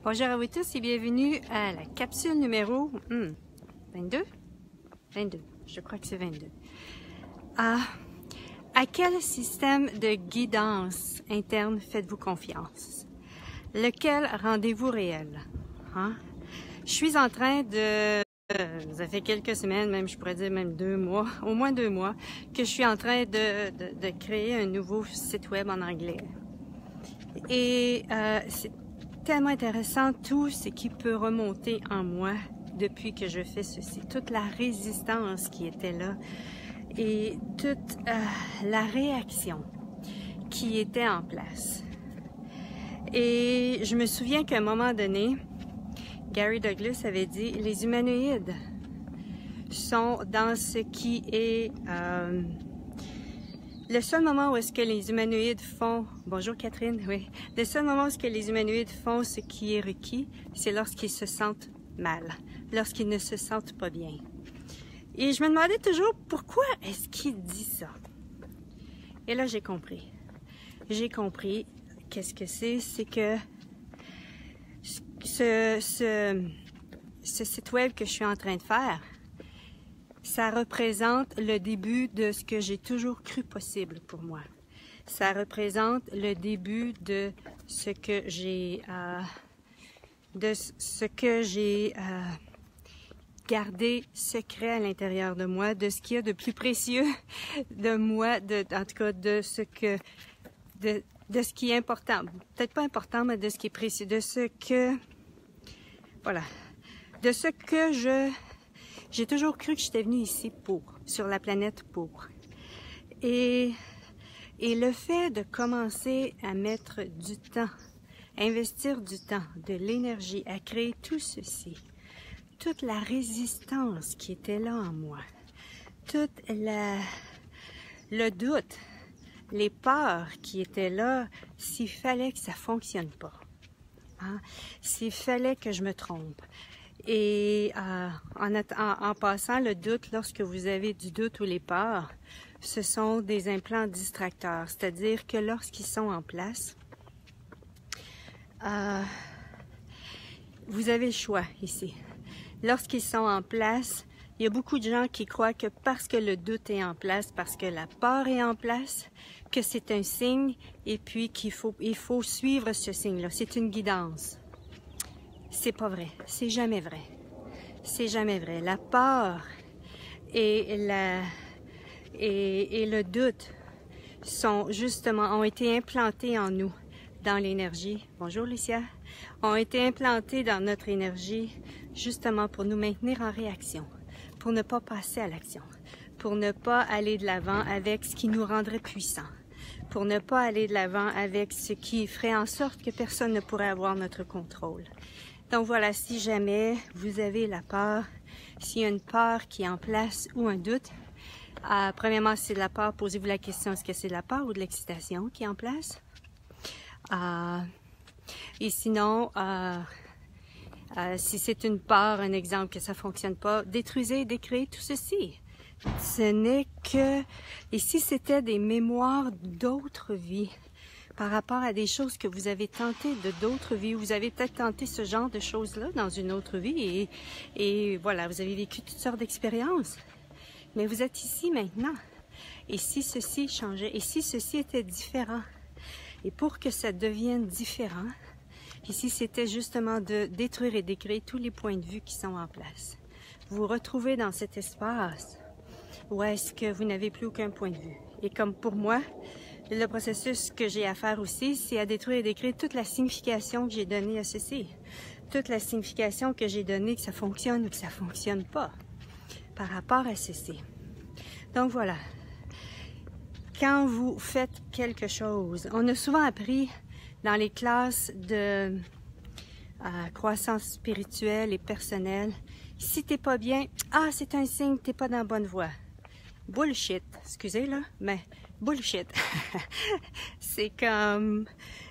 Bonjour à vous tous et bienvenue à la capsule numéro 22? 22, je crois que c'est 22. À quel système de guidance interne faites-vous confiance? Lequel rendez-vous réel? Hein? Je suis en train de... ça fait quelques semaines, même je pourrais dire même 2 mois, au moins 2 mois, que je suis en train de créer un nouveau site web en anglais. Et c'est tellement intéressant tout ce qui peut remonter en moi depuis que je fais ceci. Toute la résistance qui était là et toute la réaction qui était en place. Et je me souviens qu'à un moment donné, Gary Douglas avait dit, les humanoïdes sont dans ce qui est... le seul moment où est-ce que les humanoïdes font... Bonjour Catherine, oui. Le seul moment où est-ce que les humanoïdes font ce qui est requis, c'est lorsqu'ils se sentent mal, lorsqu'ils ne se sentent pas bien. Et je me demandais toujours, pourquoi est-ce qu'il dit ça? Et là, j'ai compris. J'ai compris qu'est-ce que c'est. C'est que ce site web que je suis en train de faire, ça représente le début de ce que j'ai toujours cru possible pour moi. Ça représente le début de ce que j'ai gardé secret à l'intérieur de moi, de ce qu'il y a de plus précieux de moi, en tout cas de ce que de ce qui est important. Peut-être pas important, mais de ce qui est précieux, de ce que voilà, de ce que j'ai toujours cru que j'étais venue ici sur la planète pour. Et le fait de commencer à mettre du temps, investir du temps, de l'énergie à créer tout ceci, toute la résistance qui était là en moi, tout le doute, les peurs qui étaient là, s'il fallait que ça fonctionne pas, hein? S'il fallait que je me trompe. Et en passant, le doute, lorsque vous avez du doute ou les peurs, ce sont des implants distracteurs. C'est-à-dire que lorsqu'ils sont en place, vous avez le choix ici. Lorsqu'ils sont en place, il y a beaucoup de gens qui croient que parce que le doute est en place, parce que la peur est en place, que c'est un signe et puis il faut suivre ce signe-là. C'est une guidance. C'est pas vrai. C'est jamais vrai. C'est jamais vrai. La peur et le doute ont été implantés en nous, dans l'énergie. Bonjour Lucia. Ont été implantés dans notre énergie justement pour nous maintenir en réaction, pour ne pas passer à l'action, pour ne pas aller de l'avant avec ce qui nous rendrait puissants, pour ne pas aller de l'avant avec ce qui ferait en sorte que personne ne pourrait avoir notre contrôle. Donc voilà, si jamais vous avez la peur, s'il y a une peur qui est en place ou un doute, premièrement, si c'est de la peur, posez-vous la question, est-ce que c'est de la peur ou de l'excitation qui est en place? Et sinon, si c'est une peur, un exemple que ça fonctionne pas, détruisez et décréez tout ceci. Ce n'est que... Et si c'était des mémoires d'autres vies, par rapport à des choses que vous avez tenté de d'autres vies, vous avez peut-être tenté ce genre de choses-là dans une autre vie et voilà, vous avez vécu toutes sortes d'expériences. Mais vous êtes ici maintenant. Et si ceci changeait, et si ceci était différent, et pour que ça devienne différent, ici c'était justement de détruire et décréer tous les points de vue qui sont en place. Vous vous retrouvez dans cet espace où est-ce que vous n'avez plus aucun point de vue. Et comme pour moi, le processus que j'ai à faire aussi, c'est à détruire et décréer toute la signification que j'ai donnée à ceci. Toute la signification que j'ai donnée que ça fonctionne ou que ça fonctionne pas par rapport à ceci. Donc voilà. Quand vous faites quelque chose, on a souvent appris dans les classes de croissance spirituelle et personnelle, si t'es pas bien, c'est un signe que t'es pas dans la bonne voie. Bullshit, excusez là, mais bullshit. C'est comme,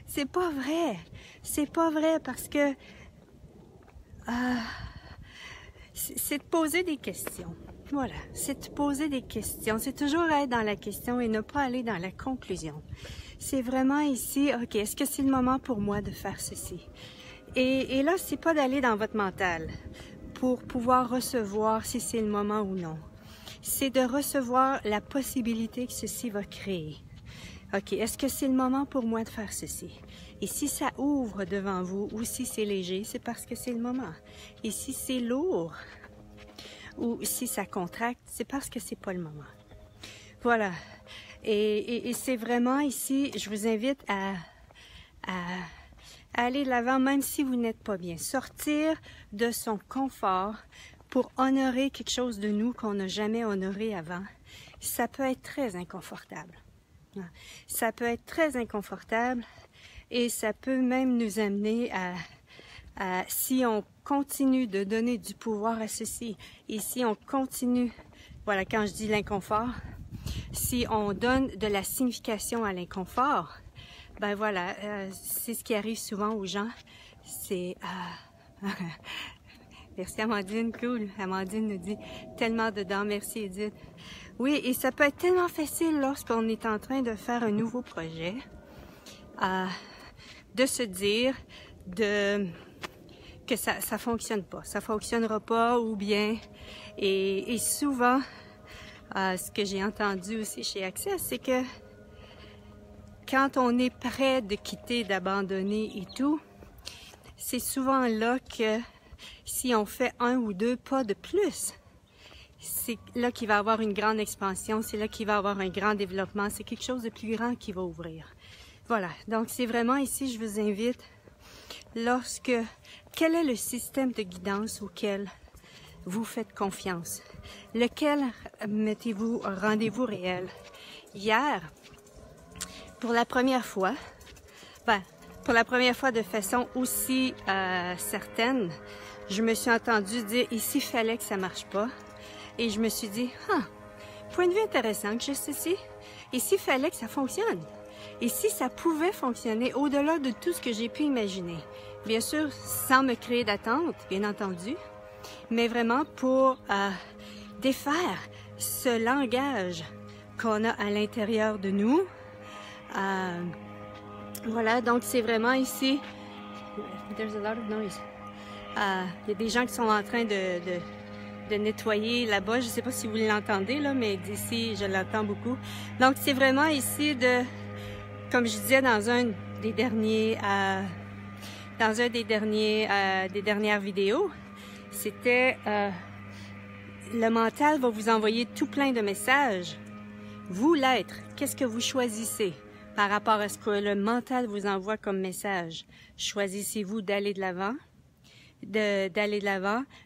c'est pas vrai. C'est pas vrai parce que c'est de poser des questions. Voilà, c'est de poser des questions. C'est toujours être dans la question et ne pas aller dans la conclusion. C'est vraiment ici, ok, est-ce que c'est le moment pour moi de faire ceci? Et là, c'est pas d'aller dans votre mental pour pouvoir recevoir si c'est le moment ou non. C'est de recevoir la possibilité que ceci va créer. OK, est-ce que c'est le moment pour moi de faire ceci? Et si ça ouvre devant vous ou si c'est léger, c'est parce que c'est le moment. Et si c'est lourd ou si ça contracte, c'est parce que c'est pas le moment. Voilà. Et c'est vraiment ici, je vous invite à aller de l'avant même si vous n'êtes pas bien. Sortir de son confort pour honorer quelque chose de nous qu'on n'a jamais honoré avant. Ça peut être très inconfortable. Ça peut être très inconfortable et ça peut même nous amener à si on continue de donner du pouvoir à ceci et si on continue, voilà, quand je dis l'inconfort, si on donne de la signification à l'inconfort, ben voilà, c'est ce qui arrive souvent aux gens, c'est... Merci Amandine, cool. Amandine nous dit tellement dedans, merci Edith. Oui, et ça peut être tellement facile lorsqu'on est en train de faire un nouveau projet, de se dire que ça fonctionne pas, ça fonctionnera pas ou bien. Et souvent, ce que j'ai entendu aussi chez Access, c'est que quand on est prêt de quitter, d'abandonner et tout, c'est souvent là que si on fait 1 ou 2 pas de plus, c'est là qu'il va y avoir une grande expansion, c'est là qu'il va y avoir un grand développement, c'est quelque chose de plus grand qui va ouvrir. Voilà, donc c'est vraiment ici, je vous invite, quel est le système de guidance auquel vous faites confiance? Lequel mettez-vous un rendez-vous réel? Hier, pour la première fois de façon aussi certaine, je me suis entendue dire ici, il fallait que ça marche pas. Et je me suis dit, point de vue intéressant que j'ai ceci. Ici, il fallait que ça fonctionne. Et si ça pouvait fonctionner au-delà de tout ce que j'ai pu imaginer. Bien sûr, sans me créer d'attente, bien entendu, mais vraiment pour défaire ce langage qu'on a à l'intérieur de nous. Voilà, donc c'est vraiment ici. There's a lot of noise. Il y a des gens qui sont en train de nettoyer là-bas. Je ne sais pas si vous l'entendez, là, mais d'ici, je l'entends beaucoup. Donc, c'est vraiment ici comme je disais dans un des dernières vidéos, c'était le mental va vous envoyer tout plein de messages. Vous, l'être, qu'est-ce que vous choisissez par rapport à ce que le mental vous envoie comme message? Choisissez-vous d'aller de l'avant?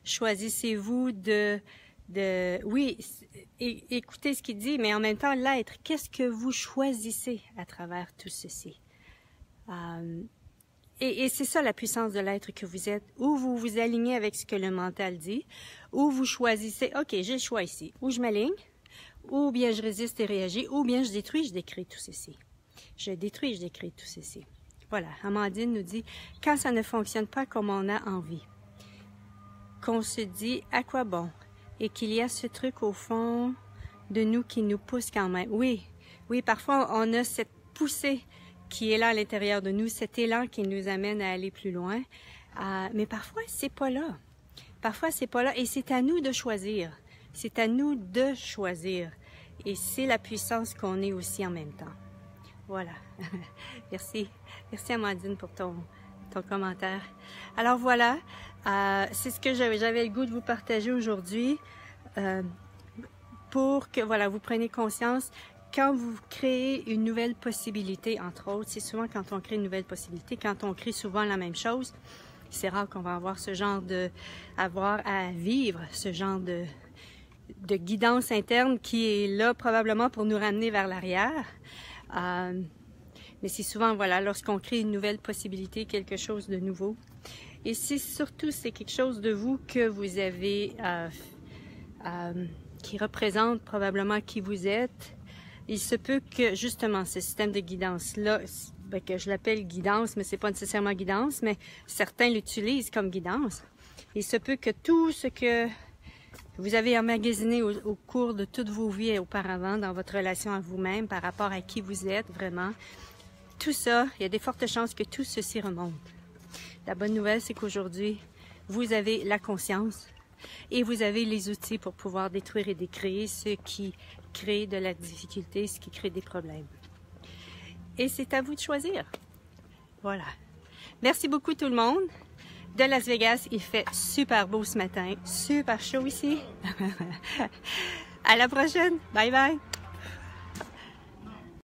Choisissez-vous oui, écoutez ce qu'il dit, mais en même temps, l'être, qu'est-ce que vous choisissez à travers tout ceci? Et c'est ça la puissance de l'être que vous êtes, ou vous vous alignez avec ce que le mental dit, ou vous choisissez, OK, j'ai le choix ici, ou je m'aligne, ou bien je résiste et réagis, ou bien je détruis, je décrée tout ceci. Je détruis, je décrée tout ceci. Voilà, Amandine nous dit, quand ça ne fonctionne pas comme on a envie, qu'on se dit à quoi bon, et qu'il y a ce truc au fond de nous qui nous pousse quand même. Oui, parfois on a cette poussée qui est là à l'intérieur de nous, cet élan qui nous amène à aller plus loin, mais parfois c'est pas là. Parfois c'est pas là, et c'est à nous de choisir. C'est à nous de choisir, et c'est la puissance qu'on est aussi en même temps. Voilà. Merci Amandine pour ton commentaire. Alors voilà, c'est ce que j'avais le goût de vous partager aujourd'hui pour que voilà, vous preniez conscience quand vous créez une nouvelle possibilité, entre autres. C'est souvent quand on crée une nouvelle possibilité, quand on crée souvent la même chose, c'est rare qu'on va avoir avoir à vivre ce genre de guidance interne qui est là probablement pour nous ramener vers l'arrière. Mais c'est souvent, voilà, lorsqu'on crée une nouvelle possibilité, quelque chose de nouveau. Et c'est quelque chose de vous que vous avez, qui représente probablement qui vous êtes. Il se peut que, justement, ce système de guidance-là, que je l'appelle guidance, mais c'est pas nécessairement guidance, mais certains l'utilisent comme guidance. Il se peut que tout ce que vous avez emmagasiné au cours de toutes vos vies auparavant, dans votre relation à vous-même, par rapport à qui vous êtes vraiment, tout ça, il y a des fortes chances que tout ceci remonte. La bonne nouvelle, c'est qu'aujourd'hui, vous avez la conscience et vous avez les outils pour pouvoir détruire et décréer ce qui crée de la difficulté, ce qui crée des problèmes. Et c'est à vous de choisir. Voilà. Merci beaucoup tout le monde. De Las Vegas, il fait super beau ce matin, super chaud ici. À la prochaine. Bye bye.